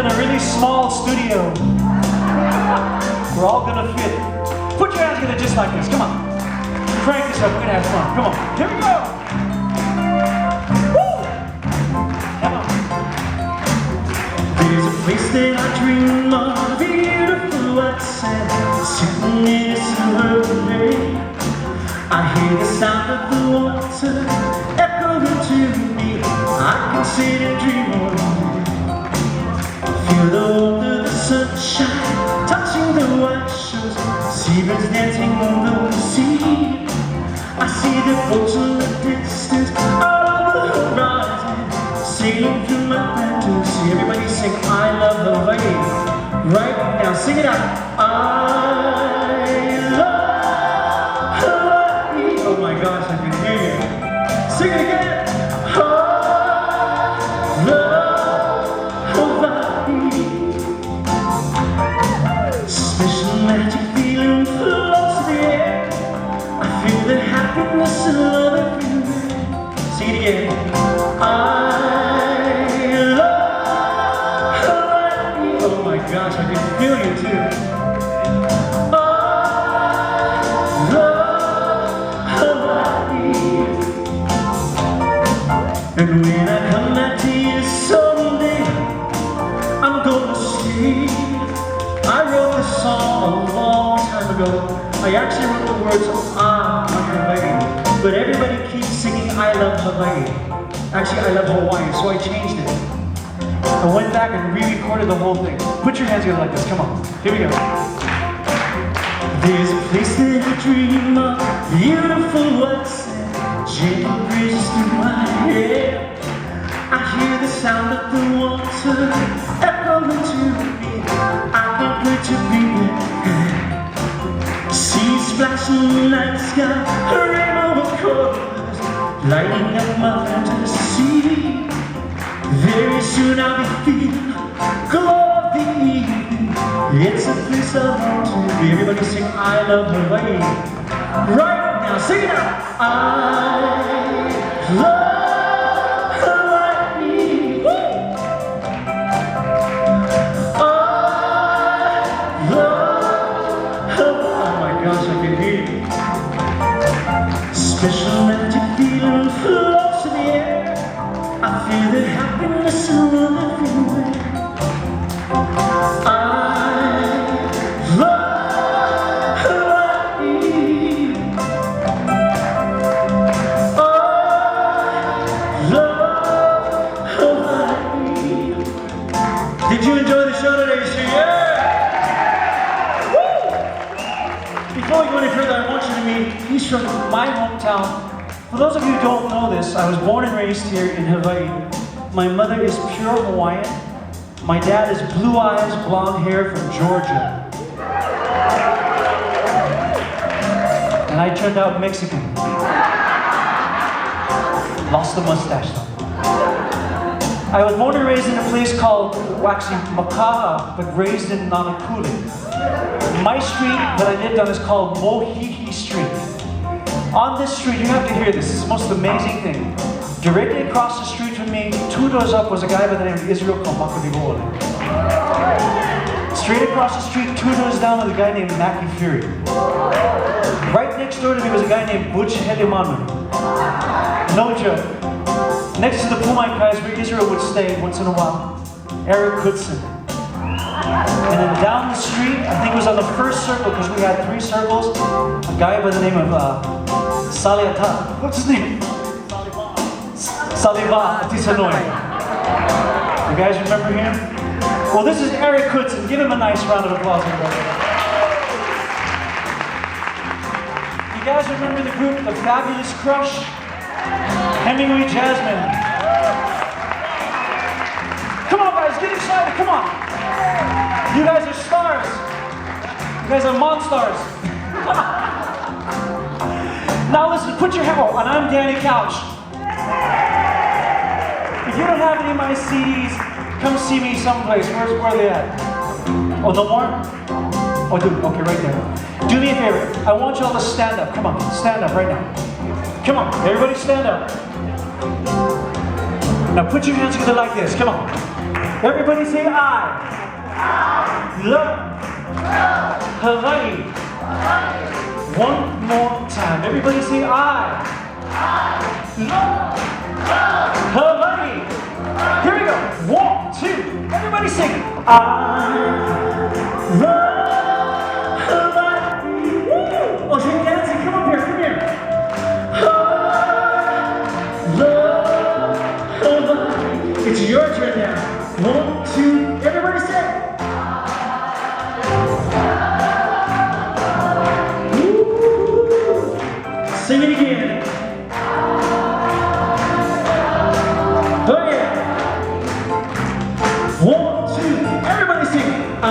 in a really small studio. We're all gonna fit. Put your hands together just like this. Come on. Crank this up. We're gonna have fun. Come on. Here we go. Woo! Come on. There's a place that I dream of, beautiful white sand, sitting in a silver lake. I hear the sound of the water echoing to me. I can sit and dream all day. Feel the warmth of the sunshine touching the white shores, seabirds dancing on the sea. I see the boats in the distance, out on the horizon, sailing through my fantasy. Everybody sing, I love Hawaii. Right now, sing it out. I love Hawaii. Oh my gosh, I can hear you. Sing it again. I love Hawaii. Special magic feeling floats the air. I feel the happiness and love everywhere. Sing it again. I love Hawaii. Oh my gosh, I can feel you too. I love Hawaii. And when I come back to you someday, I'm gonna stay. I wrote this song a long time ago. I actually wrote the words on Hawaii, but everybody keeps singing I love Hawaii. Actually, I love Hawaii, so I changed it. I went back and re-recorded the whole thing. Put your hands together like this, come on. Here we go. There's a place that I dream of, beautiful white sand, gentle breezes through my hair. I hear the sound of the water echoing to me. I can't wait to be there. Seas flashing in the night sky, a rainbow of colors, lighting up my fantasy. Very soon I'll be feeling glow of the evening. It's a place I want to be. Everybody sing I love Hawaii. Right now, sing it out. I love Hawaii. Woo! I love Hawaii. Oh my gosh, I can hear you. Special magic feeling floats in the air. I feel the happiness and love everywhere. I love Hawaii. I love Hawaii. Did you enjoy the show today, Sue? Yeah! Woo! Before we go any further, I want you to meet, he's from my hometown. For those of you who don't know this, I was born and raised here in Hawaii. My mother is pure Hawaiian. My dad is blue eyes, blonde hair from Georgia. And I turned out Mexican. Lost the mustache though. I was born and raised in a place called, actually, Makaha, but raised in Nanakuli. My street that I lived on is called Mohihi Street. On this street, you have to hear this, it's the most amazing thing. Directly across the street from me, 2 doors up, was a guy by the name of Israel called Makabibole. Straight across the street, 2 doors down, was a guy named Mackie Fury. Right next door to me was a guy named Butch Helimanu. No joke. Next to the Pumaikai is where Israel would stay once in a while. Eric Goodson. And then down the street, I think it was on the first circle, because we had 3 circles, a guy by the name of Saliata. What's his name? Saliva Tisanoi. You guys remember him? Well, this is Eric Goodson. Give him a nice round of applause, everybody. You guys remember the group, The Fabulous Crush? Hemingway Jasmine. Come on, guys, get excited, come on. You guys are stars. You guys are monsters. Now listen, put your hand, oh, and I'm Danny Couch. If you don't have any of my CDs, come see me someplace. Where are they at? Oh, no more? Oh, dude, okay, right there. Do me a favor. I want you all to stand up. Come on, stand up right now. Come on, everybody stand up. Now put your hands together like this. Come on. Everybody say I. Love Hawaii. One more time. Everybody say I. Love Hawaii. Here we go. 1, 2. Everybody sing. I love Hawaii. Woo! Oh, so you're dancing. Come up here. Come here. I love Hawaii. It's your turn now. 1, 2. Everybody say. Sing it again. Oh yeah. 1, 2. Everybody sing. I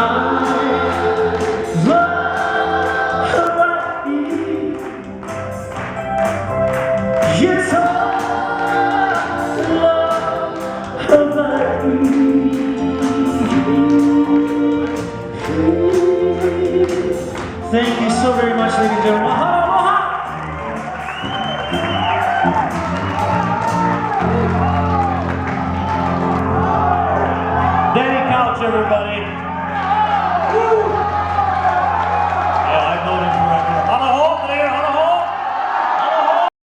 love Hawaii. Yes, I love Hawaii. Thank you so very much, ladies and gentlemen. Aloha! Danny Couch, everybody.